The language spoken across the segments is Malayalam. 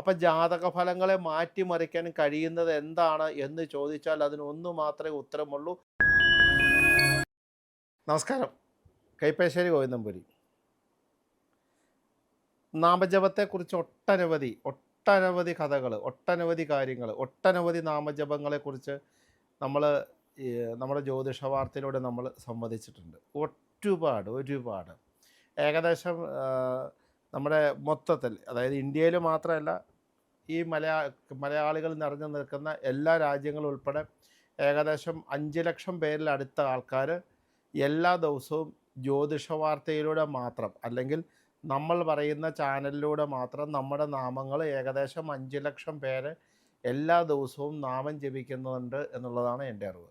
അപ്പം ജാതക ഫലങ്ങളെ മാറ്റിമറിക്കാൻ കഴിയുന്നത് എന്താണ് എന്ന് ചോദിച്ചാൽ അതിന് ഒന്ന് മാത്രമേ ഉത്തരമുള്ളൂ. നമസ്കാരം. കൈപ്പേശ്ശേരി ഗോവിന്ദൻപുരി. നാമജപത്തെക്കുറിച്ച് ഒട്ടനവധി കഥകൾ, ഒട്ടനവധി കാര്യങ്ങൾ, ഒട്ടനവധി നാമജപങ്ങളെക്കുറിച്ച് നമ്മൾ നമ്മുടെ ജ്യോതിഷ വാർത്തയിലൂടെ നമ്മൾ സംവദിച്ചിട്ടുണ്ട്. ഒരുപാട് ഏകദേശം നമ്മുടെ മൊത്തത്തിൽ, അതായത് ഇന്ത്യയിൽ മാത്രമല്ല, ഈ മലയാളികൾ നിറഞ്ഞു നിൽക്കുന്ന എല്ലാ രാജ്യങ്ങളും ഉൾപ്പെടെ ഏകദേശം 5 ലക്ഷം പേരിൽ അടുത്ത ആൾക്കാർ എല്ലാ ദിവസവും ജ്യോതിഷ വാർത്തയിലൂടെ മാത്രം, അല്ലെങ്കിൽ നമ്മൾ പറയുന്ന ചാനലിലൂടെ മാത്രം നമ്മുടെ നാമങ്ങൾ ഏകദേശം 5 ലക്ഷം പേര് എല്ലാ ദിവസവും നാമം ജപിക്കുന്നുണ്ട് എന്നുള്ളതാണ് എൻ്റെ അറിവ്.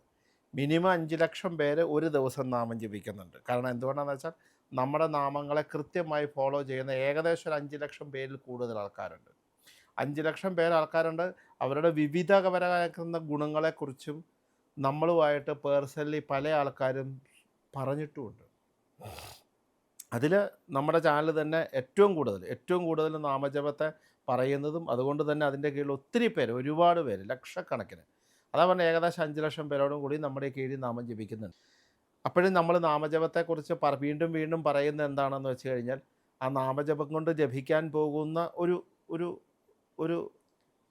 മിനിമം 5 ലക്ഷം പേര് ഒരു ദിവസം നാമം ജപിക്കുന്നുണ്ട്. കാരണം എന്തുകൊണ്ടാണെന്ന് വെച്ചാൽ നമ്മുടെ നാമങ്ങളെ കൃത്യമായി ഫോളോ ചെയ്യുന്ന ഏകദേശം ഒരു 5 ലക്ഷം പേരിൽ കൂടുതൽ ആൾക്കാരുണ്ട്. 5 ലക്ഷം ആൾക്കാരുണ്ട്. അവരുടെ വിവിധപരമാക്കുന്ന ഗുണങ്ങളെക്കുറിച്ചും നമ്മളുമായിട്ട് പേഴ്സണലി പല ആൾക്കാരും പറഞ്ഞിട്ടുമുണ്ട്. അതിൽ നമ്മുടെ ചാനൽ തന്നെ ഏറ്റവും കൂടുതൽ നാമജപത്തെ പറയുന്നതും, അതുകൊണ്ട് തന്നെ അതിൻ്റെ കീഴിൽ ഒത്തിരി പേര്, ഒരുപാട് പേര്, ലക്ഷക്കണക്കിന്, അതാ പറഞ്ഞാൽ ഏകദേശം 5 ലക്ഷം പേരോടും കൂടി നമ്മുടെ കീഴിൽ നാമം ജപിക്കുന്നുണ്ട്. അപ്പോഴും നമ്മൾ നാമജപത്തെക്കുറിച്ച് വീണ്ടും പറയുന്നത് എന്താണെന്ന് വെച്ച് കഴിഞ്ഞാൽ, ആ നാമജപം കൊണ്ട് ജപിക്കാൻ പോകുന്ന ഒരു ഒരു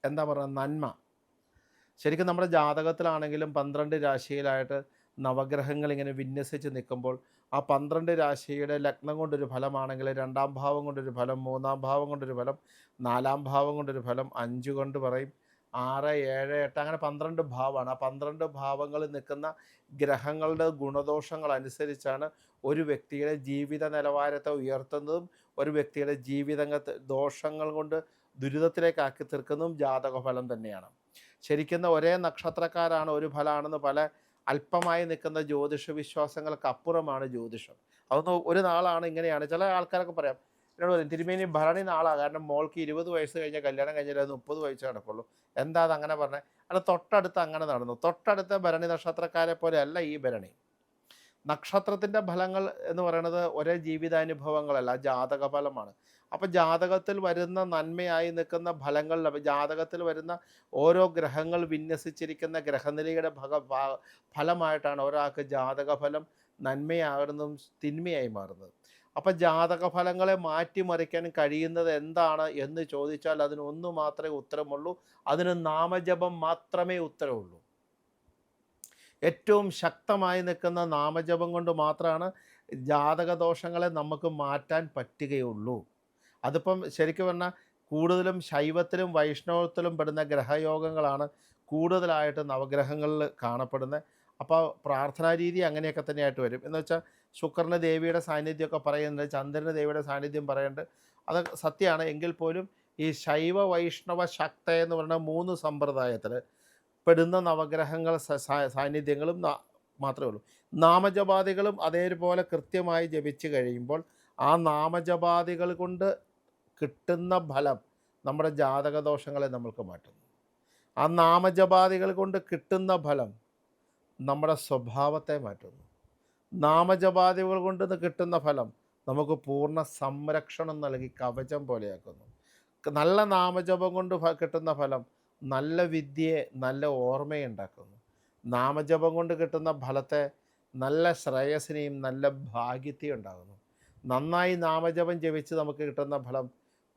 എന്താ പറയുക, നന്മ. ശരിക്കും നമ്മുടെ ജാതകത്തിലാണെങ്കിലും 12 രാശിയിലായിട്ട് നവഗ്രഹങ്ങൾ ഇങ്ങനെ വിന്യസിച്ച് നിൽക്കുമ്പോൾ, ആ 12 രാശിയുടെ ലഗ്നം കൊണ്ടൊരു ഫലമാണെങ്കിൽ 2-ാം ഭാവം കൊണ്ടൊരു ഫലം, 3-ാം ഭാവം കൊണ്ടൊരു ഫലം, 4-ാം ഭാവം കൊണ്ടൊരു ഫലം, 5 കൊണ്ട് പറയും, 6, 7, 8, അങ്ങനെ 12 ഭാവമാണ്. ആ 12 ഭാവങ്ങളിൽ നിൽക്കുന്ന ഗ്രഹങ്ങളുടെ ഗുണദോഷങ്ങൾ അനുസരിച്ചാണ് ഒരു വ്യക്തിയുടെ ജീവിത നിലവാരത്തെ ഉയർത്തുന്നതും ഒരു വ്യക്തിയുടെ ജീവിതത്തെ ദോഷങ്ങൾ കൊണ്ട് ദുരിതത്തിലേക്കാക്കി തീർക്കുന്നതും ജാതക ഫലം തന്നെയാണ്. ശരിക്കും ഒരേ നക്ഷത്രക്കാരാണ് ഒരു ഫലമാണെന്ന് പല അല്പമായി നിൽക്കുന്ന ജ്യോതിഷ വിശ്വാസങ്ങൾക്ക് അപ്പുറമാണ് ജ്യോതിഷം. അതൊന്നും ഒരു നാളാണ് ഇങ്ങനെയാണ്. ചില ആൾക്കാരൊക്കെ പറയാം, എന്നോട് പറയും, തിരുമേനി ഭരണി നാളാണ്, കാരണം മോൾക്ക് 20 വയസ്സ് കഴിഞ്ഞാൽ കല്യാണം കഴിഞ്ഞാൽ 30 വയസ്സ് നടക്കുള്ളൂ, എന്താ അതങ്ങനെ പറഞ്ഞത്? അല്ല, തൊട്ടടുത്ത് അങ്ങനെ നടന്നു. തൊട്ടടുത്ത ഭരണി നക്ഷത്രക്കാരെ പോലെ അല്ല ഈ ഭരണി. നക്ഷത്രത്തിൻ്റെ ഫലങ്ങൾ എന്ന് പറയുന്നത് ഒരേ ജീവിതാനുഭവങ്ങളല്ല, ജാതക ഫലമാണ്. അപ്പം ജാതകത്തിൽ വരുന്ന നന്മയായി നിൽക്കുന്ന ഫലങ്ങൾ, ജാതകത്തിൽ വരുന്ന ഓരോ ഗ്രഹങ്ങൾ വിന്യസിച്ചിരിക്കുന്ന ഗ്രഹനിലയുടെ ഫലമായിട്ടാണ് ഒരാൾക്ക് ജാതക ഫലം നന്മയാകുന്നതും തിന്മയായി മാറുന്നത്. അപ്പം ജാതക ഫലങ്ങളെ മാറ്റിമറിക്കാൻ കഴിയുന്നത് എന്താണ് എന്ന് ചോദിച്ചാൽ അതിന് ഒന്ന് മാത്രമേ ഉത്തരമുള്ളൂ. അതിന് നാമജപം മാത്രമേ ഉത്തരവുള്ളൂ. ഏറ്റവും ശക്തമായി നിൽക്കുന്ന നാമജപം കൊണ്ട് മാത്രമാണ് ജാതകദോഷങ്ങളെ നമുക്ക് മാറ്റാൻ പറ്റുകയുള്ളൂ. അതിപ്പം ശരിക്കും പറഞ്ഞാൽ കൂടുതലും ശൈവത്തിലും വൈഷ്ണവത്തിലും പെടുന്ന ഗ്രഹയോഗങ്ങളാണ് കൂടുതലായിട്ട് നവഗ്രഹങ്ങളിൽ കാണപ്പെടുന്നത്. അപ്പോൾ പ്രാർത്ഥനാ രീതി അങ്ങനെയൊക്കെ തന്നെയായിട്ട് വരും. എന്ന് വെച്ചാൽ ശുക്രന് ദേവിയുടെ സാന്നിധ്യമൊക്കെ പറയുന്നുണ്ട്, ചന്ദ്രന് ദേവിയുടെ സാന്നിധ്യം പറയുന്നുണ്ട്. അത് സത്യമാണ്. എങ്കിൽ പോലും ഈ ശൈവ വൈഷ്ണവ ശക്ത എന്ന് പറയുന്ന 3 സമ്പ്രദായത്തിൽ പെടുന്ന നവഗ്രഹങ്ങൾ സാന്നിധ്യങ്ങളും മാത്രമേ ഉള്ളൂ. നാമജപാദികളും അതേപോലെ കൃത്യമായി ജപിച്ച് കഴിയുമ്പോൾ ആ നാമജപാദികൾ കൊണ്ട് കിട്ടുന്ന ഫലം നമ്മുടെ ജാതകദോഷങ്ങളെ നമ്മൾക്ക് മാറ്റുന്നു. ആ നാമജപാദികൾ കൊണ്ട് കിട്ടുന്ന ഫലം നമ്മുടെ സ്വഭാവത്തെ മാറ്റുന്നു. നാമജപാദികൾ കൊണ്ട് കിട്ടുന്ന ഫലം നമുക്ക് പൂർണ്ണ സംരക്ഷണം നൽകി കവചം പോലെയാക്കുന്നു. നല്ല നാമജപം കൊണ്ട് കിട്ടുന്ന ഫലം നല്ല വിദ്യയെ, നല്ല ഓർമ്മയുണ്ടാക്കുന്നു. നാമജപം കൊണ്ട് കിട്ടുന്ന ഫലത്തെ നല്ല ശ്രേയസിനെയും നല്ല ഭാഗ്യത്തെയും ഉണ്ടാകുന്നു. നന്നായി നാമജപം ജപിച്ച് നമുക്ക് കിട്ടുന്ന ഫലം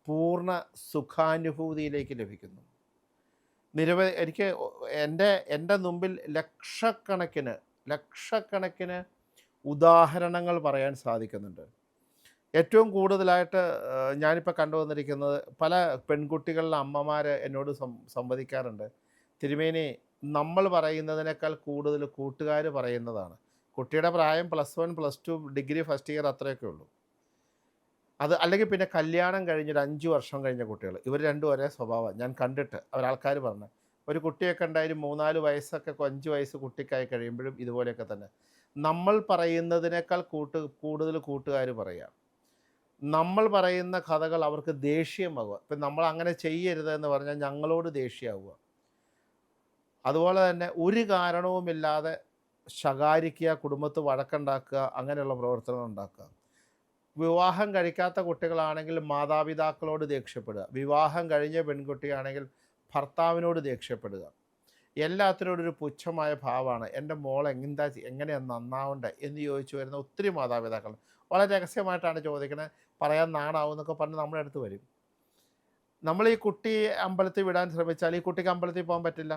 പൂർണ്ണ സുഖാനുഭൂതിയിലേക്ക് ലഭിക്കുന്നു. എനിക്ക് എൻ്റെ മുമ്പിൽ ലക്ഷക്കണക്കിന് ഉദാഹരണങ്ങൾ പറയാൻ സാധിക്കുന്നുണ്ട്. ഏറ്റവും കൂടുതലായിട്ട് ഞാനിപ്പോൾ കണ്ടുവന്നിരിക്കുന്നത്, പല പെൺകുട്ടികളുടെ അമ്മമാർ എന്നോട് സംവദിക്കാറുണ്ട്, തിരുമേനി നമ്മൾ പറയുന്നതിനേക്കാൾ കൂടുതൽ കൂട്ടുകാർ പറയുന്നതാണ്. കുട്ടിയുടെ പ്രായം +1, +2, ഡിഗ്രി ഫസ്റ്റ് ഇയർ അത്രയൊക്കെ ഉള്ളൂ. അത് അല്ലെങ്കിൽ പിന്നെ കല്യാണം കഴിഞ്ഞൊരു 5 വർഷം കഴിഞ്ഞ കുട്ടികൾ, ഇവർ രണ്ടും ഒരേ സ്വഭാവം ഞാൻ കണ്ടിട്ട് അവരാൾക്കാർ പറഞ്ഞു. ഒരു കുട്ടിയൊക്കെ ഉണ്ടായാലും 3-4 വയസ്സൊക്കെ 5 വയസ്സ് കുട്ടിക്കായി കഴിയുമ്പോഴും ഇതുപോലെയൊക്കെ തന്നെ നമ്മൾ പറയുന്നതിനേക്കാൾ കൂടുതൽ കൂട്ടുകാർ പറയുക. നമ്മൾ പറയുന്ന കഥകൾ അവർക്ക് ദേഷ്യമാവുക. ഇപ്പം നമ്മൾ അങ്ങനെ ചെയ്യരുതെന്ന് പറഞ്ഞാൽ ഞങ്ങളോട് ദേഷ്യമാവുക. അതുപോലെ തന്നെ ഒരു കാരണവുമില്ലാതെ ശകാരിക്കുക, കുടുംബത്ത് വഴക്കുണ്ടാക്കുക, അങ്ങനെയുള്ള പ്രവർത്തനങ്ങൾ ഉണ്ടാക്കുക. വിവാഹം കഴിക്കാത്ത കുട്ടികളാണെങ്കിൽ മാതാപിതാക്കളോട് ദേഷ്യപ്പെടുക, വിവാഹം കഴിഞ്ഞ പെൺകുട്ടിയാണെങ്കിൽ ഭർത്താവിനോട് ദേഷ്യപ്പെടുക, എല്ലാത്തിനോടൊരു പുച്ഛമായ ഭാവമാണ്. എൻ്റെ മോൾ എങ്ങനെയാണ് നന്നാവണ്ടേ എന്ന് ചോദിച്ചു വരുന്ന ഒത്തിരി മാതാപിതാക്കൾ വളരെ രഹസ്യമായിട്ടാണ് ചോദിക്കണത്. പറയാൻ നാണാവും എന്നൊക്കെ പറഞ്ഞ് നമ്മുടെ അടുത്ത് വരും. നമ്മൾ ഈ കുട്ടിയെ അമ്പലത്തിൽ വിടാൻ ശ്രമിച്ചാൽ ഈ കുട്ടിക്ക് അമ്പലത്തിൽ പോകാൻ പറ്റില്ല.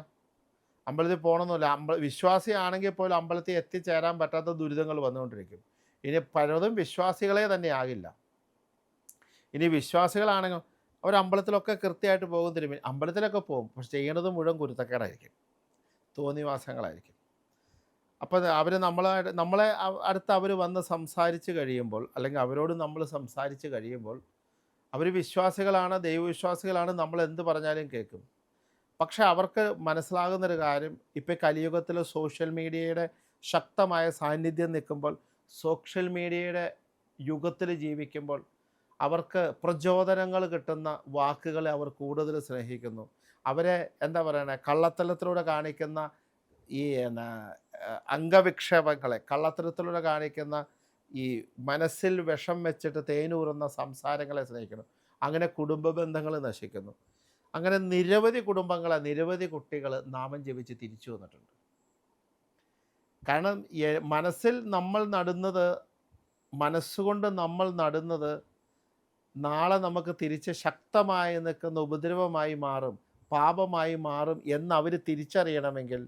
അമ്പലത്തിൽ പോകണമെന്നില്ല. വിശ്വാസിയാണെങ്കിൽ പോലും അമ്പലത്തിൽ എത്തിച്ചേരാൻ പറ്റാത്ത ദുരിതങ്ങൾ വന്നുകൊണ്ടിരിക്കും. ഇനി പലതും വിശ്വാസികളെ തന്നെ ആകില്ല. ഇനി വിശ്വാസികളാണെങ്കിൽ അവർ അമ്പലത്തിലൊക്കെ കൃത്യമായിട്ട് പോകും, തിരുമേനി അമ്പലത്തിലൊക്കെ പോകും, പക്ഷെ ചെയ്യണത് മുഴുവൻ കുരുത്തക്കേടായിരിക്കും, തോന്നിവാസങ്ങളായിരിക്കും. അപ്പോൾ അവർ നമ്മളെ അടുത്ത് അവർ വന്ന് സംസാരിച്ച് കഴിയുമ്പോൾ, അല്ലെങ്കിൽ അവരോട് നമ്മൾ സംസാരിച്ച് കഴിയുമ്പോൾ അവർ വിശ്വാസികളാണ്, ദൈവവിശ്വാസികളാണ്, നമ്മൾ എന്ത് പറഞ്ഞാലും കേൾക്കും. പക്ഷെ അവർക്ക് മനസ്സിലാകുന്നൊരു കാര്യം, ഇപ്പോൾ കലിയുഗത്തിൽ സോഷ്യൽ മീഡിയയുടെ ശക്തമായ സാന്നിധ്യം നിൽക്കുമ്പോൾ, സോഷ്യൽ മീഡിയയുടെ യുഗത്തിൽ ജീവിക്കുമ്പോൾ അവർക്ക് പ്രചോദനങ്ങൾ കിട്ടുന്ന വാക്കുകളെ അവർ കൂടുതൽ സ്നേഹിക്കുന്നു. അവരെ എന്താ പറയണേ, കള്ളത്തരത്തിലൂടെ കാണിക്കുന്ന ഈ അംഗവിക്ഷേപങ്ങളെ, കള്ളത്തരത്തിലൂടെ കാണിക്കുന്ന ഈ മനസ്സിൽ വിഷം വെച്ചിട്ട് തേനൂറുന്ന സംസാരങ്ങളെ സ്നേഹിക്കുന്നു. അങ്ങനെ കുടുംബ ബന്ധങ്ങൾ നശിക്കുന്നു. അങ്ങനെ നിരവധി കുടുംബങ്ങളെ, നിരവധി കുട്ടികൾ നാമം ജപിച്ച് തിരിച്ചു വന്നിട്ടുണ്ട്. കാരണം മനസ്സിൽ നമ്മൾ നടുന്നത്, മനസ്സുകൊണ്ട് നമ്മൾ നടുന്നത് നാളെ നമുക്ക് തിരിച്ച് ശക്തമായി നിൽക്കുന്ന ഉപദ്രവമായി മാറും, പാപമായി മാറും എന്നവർ തിരിച്ചറിയണമെങ്കിൽ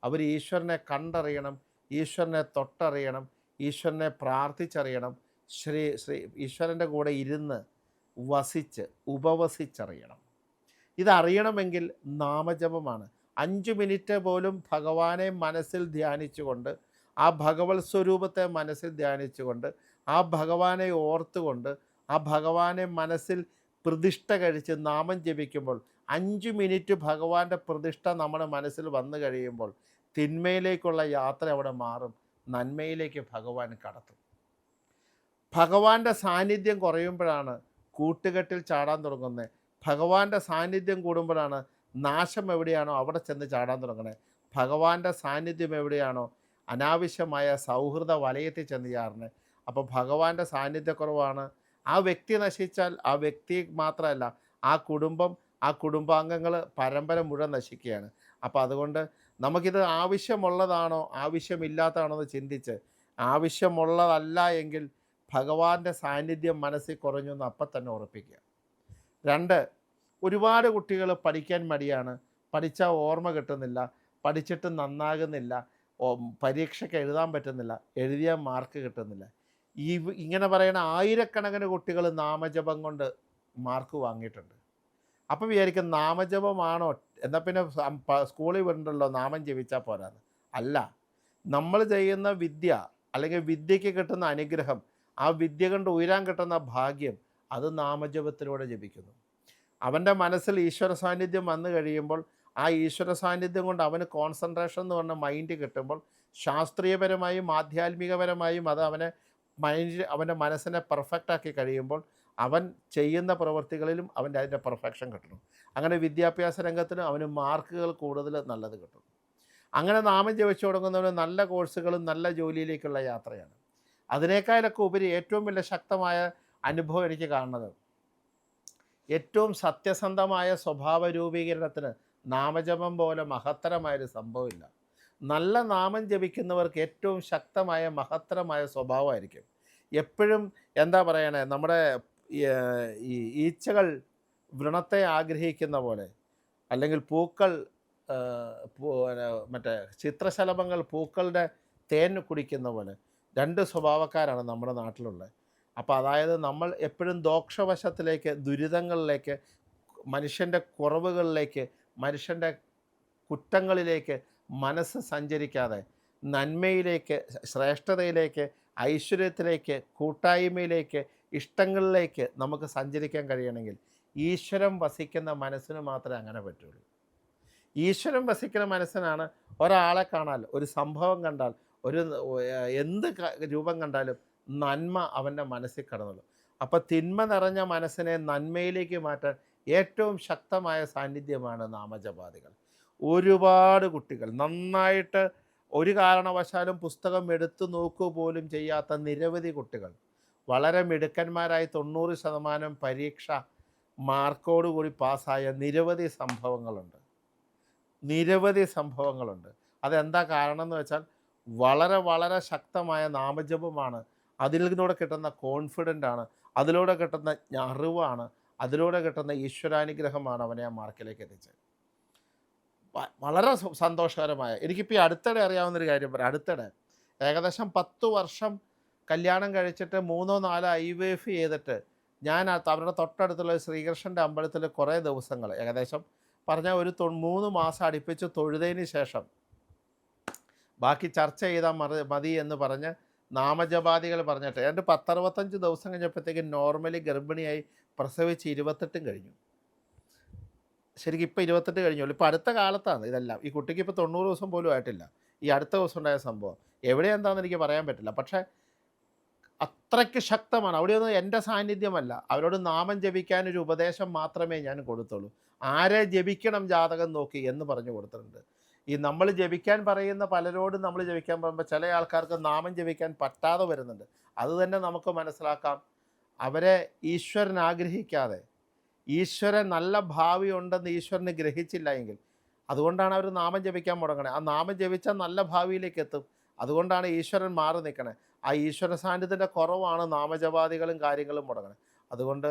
അവർ ഈശ്വരനെ കണ്ടറിയണം, ഈശ്വരനെ തൊട്ടറിയണം, ഈശ്വരനെ പ്രാർത്ഥിച്ചറിയണം, ഈശ്വരൻ്റെ കൂടെ ഇരുന്ന് വസിച്ച് ഉപവസിച്ചറിയണം. ഇതറിയണമെങ്കിൽ നാമജപമാണ്. 5 മിനിറ്റ് പോലും ഭഗവാനെ മനസ്സിൽ ധ്യാനിച്ചുകൊണ്ട്, ആ ഭഗവത് സ്വരൂപത്തെ മനസ്സിൽ ധ്യാനിച്ചുകൊണ്ട്, ആ ഭഗവാനെ ഓർത്തുകൊണ്ട്, ആ ഭഗവാനെ മനസ്സിൽ പ്രതിഷ്ഠ കഴിച്ച് നാമം ജപിക്കുമ്പോൾ 5 മിനിറ്റ് ഭഗവാന്റെ പ്രതിഷ്ഠ നമ്മുടെ മനസ്സിൽ വന്നു കഴിയുമ്പോൾ തിന്മയിലേക്കുള്ള യാത്ര അവിടെ മാറും, നന്മയിലേക്ക് ഭഗവാൻ കടത്തും. ഭഗവാന്റെ സാന്നിധ്യം കുറയുമ്പോഴാണ് കൂട്ടുകെട്ടിൽ ചാടാൻ തുടങ്ങുന്നത്. ഭഗവാന്റെ സാന്നിധ്യം കൂടുമ്പോഴാണ് നാശം എവിടെയാണോ അവിടെ ചെന്ന് ചാടാൻ തുടങ്ങണേ. ഭഗവാന്റെ സാന്നിധ്യം എവിടെയാണോ അനാവശ്യമായ സൗഹൃദ വലയത്തിൽ ചെന്ന് ചാടണേ. അപ്പോൾ ഭഗവാന്റെ സാന്നിധ്യക്കുറവാണ്. ആ വ്യക്തി നശിച്ചാൽ ആ വ്യക്തി മാത്രമല്ല, ആ കുടുംബം, ആ കുടുംബാംഗങ്ങൾ, പരമ്പര മുഴുവൻ നശിക്കുകയാണ്. അപ്പോൾ അതുകൊണ്ട് നമുക്കിത് ആവശ്യമുള്ളതാണോ ആവശ്യമില്ലാത്തതാണോ എന്ന് ചിന്തിച്ച്, ആവശ്യമുള്ളതല്ല എങ്കിൽ ഭഗവാന്റെ സാന്നിധ്യം മനസ്സിൽ കുറഞ്ഞു എന്ന് അപ്പം തന്നെ ഉറപ്പിക്കുക. 2, ഒരുപാട് കുട്ടികൾ പഠിക്കാൻ മടിയാണ്, പഠിച്ചാൽ ഓർമ്മ കിട്ടുന്നില്ല, പഠിച്ചിട്ട് നന്നാകുന്നില്ല, പരീക്ഷയ്ക്ക് എഴുതാൻ പറ്റുന്നില്ല, എഴുതിയാൽ മാർക്ക് കിട്ടുന്നില്ല. ഇങ്ങനെ പറയുന്ന ആയിരക്കണക്കിന് കുട്ടികൾ നാമജപം കൊണ്ട് മാർക്ക് വാങ്ങിയിട്ടുണ്ട്. അപ്പോൾ വിചാരിക്കും നാമജപമാണോ, എന്നാൽ പിന്നെ സ്കൂളിൽ വിടണ്ടല്ലോ, നാമം ജപിച്ചാൽ പോരാന്ന്. അല്ല, നമ്മൾ ചെയ്യുന്ന വിദ്യ, അല്ലെങ്കിൽ വിദ്യയ്ക്ക് കിട്ടുന്ന അനുഗ്രഹം, ആ വിദ്യ കൊണ്ട് ഉയരാൻ കിട്ടുന്ന ഭാഗ്യം, അത് നാമജപത്തിലൂടെ ജപിക്കുന്നു. അവൻ്റെ മനസ്സിൽ ഈശ്വര സാന്നിധ്യം വന്നു കഴിയുമ്പോൾ, ആ ഈശ്വര സാന്നിധ്യം കൊണ്ട് അവന് കോൺസെൻട്രേഷൻ എന്ന് പറഞ്ഞ മൈൻഡ് കിട്ടുമ്പോൾ, ശാസ്ത്രീയപരമായും ആധ്യാത്മികപരമായും അത് അവൻ്റെ മനസ്സിനെ പെർഫെക്റ്റാക്കി കഴിയുമ്പോൾ അവൻ ചെയ്യുന്ന പ്രവൃത്തികളിലും അതിൻ്റെ പെർഫെക്ഷൻ കിട്ടണം. അങ്ങനെ വിദ്യാഭ്യാസ രംഗത്തിന് അവന് മാർക്കുകൾ കൂടുതൽ നല്ലത് കിട്ടും. അങ്ങനെ നാമം ജപിച്ചു തുടങ്ങുന്നവന് നല്ല കോഴ്സുകളും നല്ല ജോലിയിലേക്കുള്ള യാത്രയാണ്. അതിനേക്കാളൊക്കെ ഉപരി ഏറ്റവും വലിയ ശക്തമായ അനുഭവം എനിക്ക് കാണുന്നത്, ഏറ്റവും സത്യസന്ധമായ സ്വഭാവ രൂപീകരണത്തിന് നാമജപം പോലെ മഹത്തരമായൊരു സംഭവമില്ല. നല്ല നാമം ജപിക്കുന്നവർക്ക് ഏറ്റവും ശക്തമായ മഹത്തരമായ സ്വഭാവമായിരിക്കും. എപ്പോഴും എന്താ പറയണേ, നമ്മുടെ ഈ ഈച്ചകൾ വ്രണത്തെ ആഗ്രഹിക്കുന്ന പോലെ, അല്ലെങ്കിൽ പൂക്കൾ മറ്റേ ചിത്രശലഭങ്ങൾ പൂക്കളുടെ തേൻ കുടിക്കുന്ന പോലെ 2 സ്വഭാവക്കാരാണ് നമ്മുടെ നാട്ടിലുള്ളത്. അപ്പോൾ അതായത് നമ്മൾ എപ്പോഴും ദോഷവശത്തിലേക്ക്, ദുരിതങ്ങളിലേക്ക്, മനുഷ്യൻ്റെ കുറവുകളിലേക്ക്, മനുഷ്യൻ്റെ കുറ്റങ്ങളിലേക്ക് മനസ്സ് സഞ്ചരിക്കാതെ നന്മയിലേക്ക്, ശ്രേഷ്ഠതയിലേക്ക്, ഐശ്വര്യത്തിലേക്ക്, കൂട്ടായ്മയിലേക്ക്, ഇഷ്ടങ്ങളിലേക്ക് നമുക്ക് സഞ്ചരിക്കാൻ കഴിയണമെങ്കിൽ ഈശ്വരം വസിക്കുന്ന മനസ്സിന് മാത്രമേ അങ്ങനെ പറ്റുള്ളൂ. ഈശ്വരം വസിക്കുന്ന മനസ്സിനാണ് ഒരാളെ കാണാൻ, ഒരു സംഭവം കണ്ടാൽ, എന്ത് രൂപം കണ്ടാലും നന്മ അവൻ്റെ മനസ്സിൽ കടന്നുള്ളൂ. അപ്പോൾ തിന്മ നിറഞ്ഞ മനസ്സിനെ നന്മയിലേക്ക് മാറ്റാൻ ഏറ്റവും ശക്തമായ സാന്നിധ്യമാണ് നാമജപാദികൾ. ഒരുപാട് കുട്ടികൾ നന്നായിട്ട് ഒരു കാരണവശാലും പുസ്തകം എടുത്തു നോക്കുക പോലും ചെയ്യാത്ത നിരവധി കുട്ടികൾ വളരെ മിടുക്കന്മാരായി 90% പരീക്ഷ മാർക്കോടുകൂടി പാസ്സായ നിരവധി സംഭവങ്ങളുണ്ട്. നിരവധി സംഭവങ്ങളുണ്ട്. അതെന്താ കാരണം എന്ന് വെച്ചാൽ വളരെ വളരെ ശക്തമായ നാമജപമാണ്. അതിൽ നിന്നൂടെ കിട്ടുന്ന കോൺഫിഡൻ്റാണ്. അതിലൂടെ കിട്ടുന്ന അറിവാണ്. അതിലൂടെ കിട്ടുന്ന ഈശ്വരാനുഗ്രഹമാണ് അവനെ ആ മാർക്കിലേക്ക് എത്തിച്ചത്. വളരെ സന്തോഷകരമായ, എനിക്കിപ്പോൾ ഈ അടുത്തിടെ അറിയാവുന്നൊരു കാര്യം പറയാം. അടുത്തിടെ ഏകദേശം 10 വർഷം കല്യാണം കഴിച്ചിട്ട് 3-4 IVF ചെയ്തിട്ട് ഞാൻ അവരുടെ തൊട്ടടുത്തുള്ള ശ്രീകൃഷ്ണൻ്റെ അമ്പലത്തിൽ കുറേ ദിവസങ്ങൾ, ഏകദേശം പറഞ്ഞാൽ ഒരു 3 മാസം അടുപ്പിച്ച് തൊഴുതതിന് ശേഷം ബാക്കി ചർച്ച ചെയ്താൽ മതി എന്ന് പറഞ്ഞ് നാമജപാദികൾ പറഞ്ഞിട്ട് എൻ്റെ 10-65 ദിവസം കഴിഞ്ഞപ്പോഴത്തേക്കും നോർമലി ഗർഭിണിയായി പ്രസവിച്ച് 28 കഴിഞ്ഞു. ശരിക്കും ഇപ്പോൾ 28 കഴിഞ്ഞുള്ളൂ. ഇപ്പോൾ അടുത്ത കാലത്താണ് ഇതെല്ലാം. ഈ കുട്ടിക്ക് ഇപ്പോൾ 90 ദിവസം പോലും ആയിട്ടില്ല. ഈ അടുത്ത ദിവസം ഉണ്ടായ സംഭവം എവിടെ എന്താണെന്ന് എനിക്ക് പറയാൻ പറ്റില്ല. പക്ഷേ അത്രയ്ക്ക് ശക്തമാണ്. അവിടെയൊന്നും എൻ്റെ സാന്നിധ്യമല്ല. അവരോട് നാമം ജപിക്കാനൊരു ഉപദേശം മാത്രമേ ഞാൻ കൊടുത്തുള്ളൂ. ആരെ ജപിക്കണം ജാതകം നോക്കി എന്ന് പറഞ്ഞു കൊടുത്തിട്ടുണ്ട്. ഈ നമ്മൾ ജപിക്കാൻ പറയുന്ന പലരോടും നമ്മൾ ജപിക്കാൻ പറയുമ്പോൾ ചില ആൾക്കാർക്ക് നാമം ജപിക്കാൻ പറ്റാതെ വരുന്നുണ്ട്. അതുതന്നെ നമുക്ക് മനസ്സിലാക്കാം. അവരെ ഈശ്വരൻ ആഗ്രഹിക്കാതെ, ഈശ്വരൻ നല്ല ഭാവി ഉണ്ടെന്ന് ഈശ്വരന് ഗ്രഹിച്ചില്ല എങ്കിൽ, അതുകൊണ്ടാണ് അവർ നാമം ജപിക്കാൻ മുടങ്ങണേ. ആ നാമം ജപിച്ചാൽ നല്ല ഭാവിയിലേക്ക് എത്തും. അതുകൊണ്ടാണ് ഈശ്വരൻ മാറി നിൽക്കണേ. ആ ഈശ്വര സാന്നിധ്യത്തിൻ്റെ കുറവാണ് നാമജപാദികളും കാര്യങ്ങളും മുടങ്ങണേ. അതുകൊണ്ട്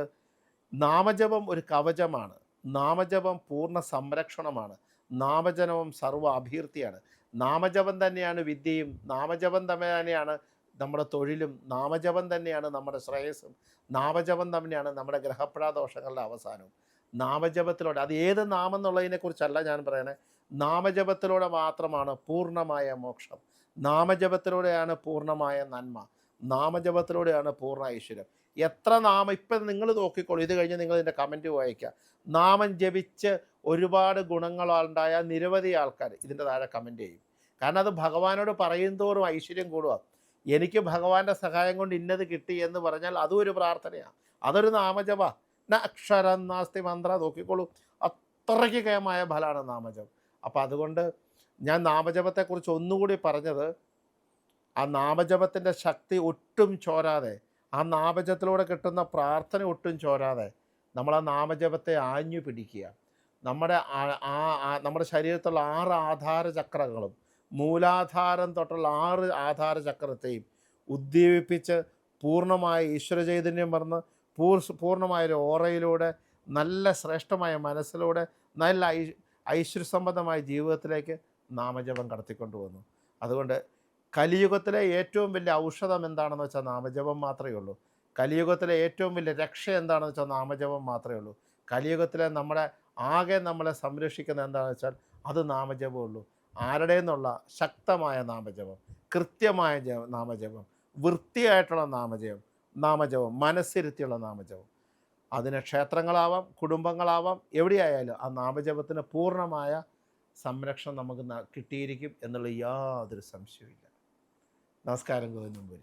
നാമജപം ഒരു കവചമാണ്. നാമജപം പൂർണ്ണ സംരക്ഷണമാണ്. നാമജപം സർവ്വ അഭീർത്തിയാണ്. നാമജപം തന്നെയാണ് വിദ്യയും, നാമജപം തന്നെയാണ് നമ്മുടെ തൊഴിലും, നാമജപം തന്നെയാണ് നമ്മുടെ ശ്രേയസ്സും, നാമജപം തന്നെയാണ് നമ്മുടെ ഗ്രഹപ്രാദോഷങ്ങളുടെ അവസാനവും. നാമജപത്തിലൂടെ, അത് ഏത് നാമം എന്നുള്ളതിനെക്കുറിച്ചല്ല ഞാൻ പറയണേ, നാമജപത്തിലൂടെ മാത്രമാണ് പൂർണ്ണമായ മോക്ഷം. നാമജപത്തിലൂടെയാണ് പൂർണ്ണമായ നന്മ. നാമജപത്തിലൂടെയാണ് പൂർണ്ണ ഐശ്വര്യം. എത്ര നാമം ഇപ്പം നിങ്ങൾ നോക്കിക്കോളൂ. ഇത് കഴിഞ്ഞ് നിങ്ങൾ ഇതിൻ്റെ കമൻറ്റ് വായിക്കുക. നാമം ജപിച്ച് ഒരുപാട് ഗുണങ്ങളുണ്ടായ നിരവധി ആൾക്കാർ ഇതിൻ്റെ താഴെ കമൻറ്റ് ചെയ്യും. കാരണം അത് ഭഗവാനോട് പറയും തോറും ഐശ്വര്യം കൂടുക. എനിക്ക് ഭഗവാന്റെ സഹായം കൊണ്ട് ഇന്നത് കിട്ടി എന്ന് പറഞ്ഞാൽ അതും ഒരു പ്രാർത്ഥനയാണ്. അതൊരു നാമജപ. അക്ഷരം നാസ്തി മന്ത്ര, നോക്കിക്കോളൂ. അത്രയ്ക്ക് കേമായ ഫലമാണ് നാമജപം. അപ്പോൾ അതുകൊണ്ട് ഞാൻ നാമജപത്തെക്കുറിച്ച് ഒന്നുകൂടി പറഞ്ഞത്, ആ നാമജപത്തിൻ്റെ ശക്തി ഒട്ടും ചോരാതെ, ആ നാമജപത്തിലൂടെ കിട്ടുന്ന പ്രാർത്ഥന ഒട്ടും ചോരാതെ നമ്മൾ ആ നാമജപത്തെ ആഞ്ഞു പിടിക്കുക. നമ്മുടെ ശരീരത്തുള്ള 6 ആധാര ചക്രങ്ങളും മൂലാധാരം തൊട്ടുള്ള 6 ആധാര ചക്രത്തെയും ഉദ്ദീപിപ്പിച്ച് പൂർണ്ണമായ ഈശ്വര ചൈതന്യം പറഞ്ഞ് പൂർണ്ണമായൊരു ഓറയിലൂടെ, നല്ല ശ്രേഷ്ഠമായ മനസ്സിലൂടെ, നല്ല ഐശ്വര്യസമ്പന്നമായ ജീവിതത്തിലേക്ക് നാമജപം കടത്തിക്കൊണ്ടുവന്നു. അതുകൊണ്ട് കലിയുഗത്തിലെ ഏറ്റവും വലിയ ഔഷധം എന്താണെന്ന് വെച്ചാൽ നാമജപം മാത്രമേ ഉള്ളൂ. കലിയുഗത്തിലെ ഏറ്റവും വലിയ രക്ഷ എന്താണെന്ന് വെച്ചാൽ നാമജപം മാത്രമേ ഉള്ളൂ. കലിയുഗത്തിലെ നമ്മളെ സംരക്ഷിക്കുന്ന എന്താണെന്ന് വെച്ചാൽ അത് നാമജപമേ ഉള്ളൂ. ആരുടെ നിന്നുള്ള ശക്തമായ നാമജപം, കൃത്യമായ നാമജപം, വൃത്തിയായിട്ടുള്ള നാമജപം, മനസ്സിരുത്തിയുള്ള നാമജപം. അതിന് ക്ഷേത്രങ്ങളാവാം, കുടുംബങ്ങളാവാം, എവിടെയായാലും ആ നാമജപത്തിന് പൂർണ്ണമായ സംരക്ഷണം നമുക്ക് കിട്ടിയിരിക്കും എന്നുള്ള യാതൊരു സംശയവുമില്ല. നമസ്കാരം. ഗോവിന്ദൻ.